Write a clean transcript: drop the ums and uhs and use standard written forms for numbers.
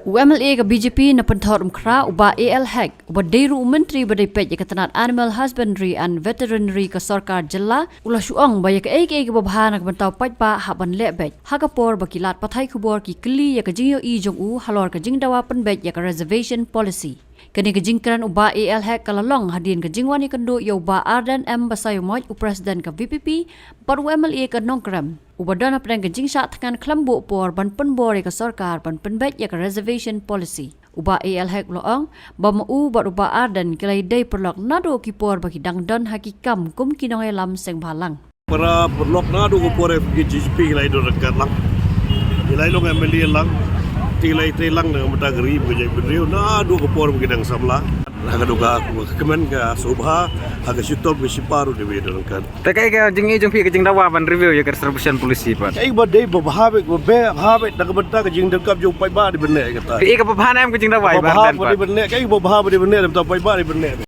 UMLA ke BJP na penthor umkra uba AL hack uba Deru Menteri Badai Pej Ketanat Animal Husbandry and Veterinary ke Sarkar Jella ulah syuang baya ke ke babahan ke bentau pajpa haban lebej hagapor bakilat pathai kubor ki kli ya ke jingyo I jong u halor ke jingdawa penbej ya ke reservation policy kini ke jingkran uba AL hack kalalong hadin ke jingwani kendo ya uba Arden M Basayo Moj Presiden ke VPP par UMLA ke nongkram Ubadana pedang kencing saat tekan kelambu por ban penbor ke Sarkar ban penbet ya ke reservation policy. Uba AL hek loong bama u bat uba Arden kelai day perlok nado ki por bagi dangdon hakikam kum kinong lam seng balang. Para perlok nado ko por ke GSP kelai do dekat lang. Kelai lo ngambil lang. Tilai lang dengan matagri bagi beriu nado ko por bagi dang samla. Haga duga kemen ka subha haga sitop ke siparu de wedo kan. Takai ke jing ijung pi ke jing dawa ban review ya ke reservation polisi pat. Kai badai bahabe dak benta ke jing dekap jo pai ba di benek kata. Pi ke bahan am ke jing dawa ban pat. Kai bahabe di benek tapi pai ba di benek.